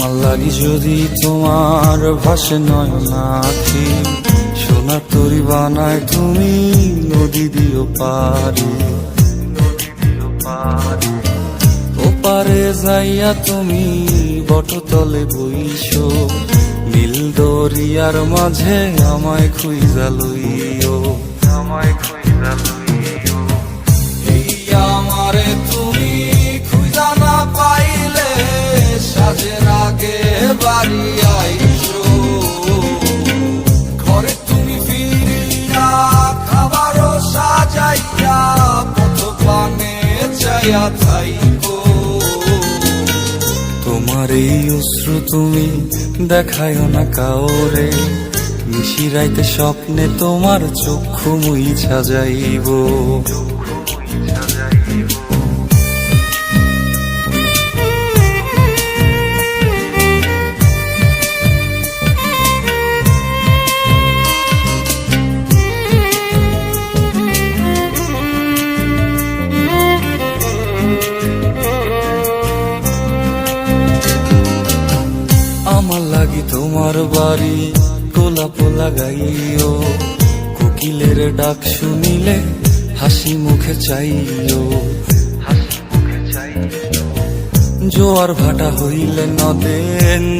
আমার লাগি যদি তোমার ভাসে নয়ন আখি, সোনা তরি বানায় তুমি নদী দিও পারি। ওপারে যাইয়া তুমি বটতলে বইসো, নীল দরিয়ার মাঝে আমায় খুঁজা লইও, আমায় খুঁজা লইও। এই আমারে তুমি খুঁজা না পাইলে সাজের আগে বাড়ি আইসো, ঘরে তুমি ফিরিয়া খাবারও সাজাইয়া পথ পানে চাইয়া থাইকো। তোমার এই অশ্রু তুমি দেখায়ও না কাউরে, নিশিরাইতে স্বপ্নে তোমার চক্ষু মুইছা যাইব। আমার লাগি তোমার বাড়ি গোলাপ লাগাইও, কোকিলের ডাক শুনিলে হাসি মুখে চাইও, জোয়ার ভাটা হইলে নদে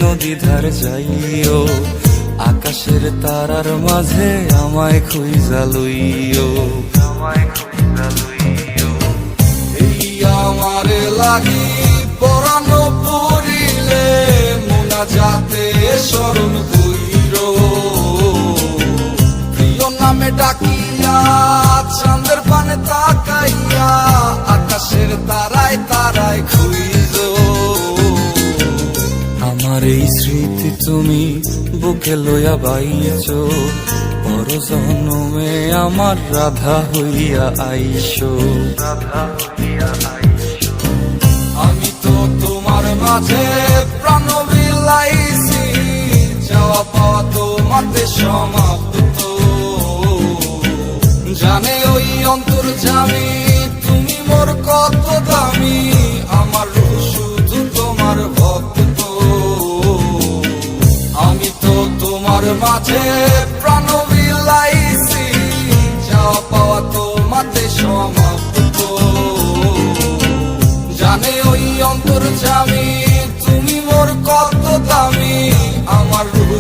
নদী ধার যাইও, আকাশের তারার মাঝে আমায় খুঁজা লইও, আমায় খুঁজা লইও। এই আমারে লাগি পরানো পড়িলে যাতে স্মরণ কইর, প্রিয় নামে ডাকিয়া চাঁদের পানে তাকাইয়া আকাশের তারায় তারায় খুইজ। আমার এই স্মৃতি তুমি বুকে লইয়া বাইছ, পর জন্মে আমার রাধা হইয়া আইসো, রাধা হইয়া আইসো। আমি তো তোমার মাঝে প্রাণ বিলাইছি, যাওয়া পাওয়া তোমাতে সমাপ্ত। জানে ওই অন্তর্যামী তুমি মোর কত দামি, আমার রূহ শুধু তোমার ভক্ত। আমি তো তোমার মাঝে প্রাণ বিলাইছি, যাওয়া পাওয়া তোমাতে সমাপ্ত। জানে ওই অন্তর্যামী তুমি মোর কত দামি, আমার রূহ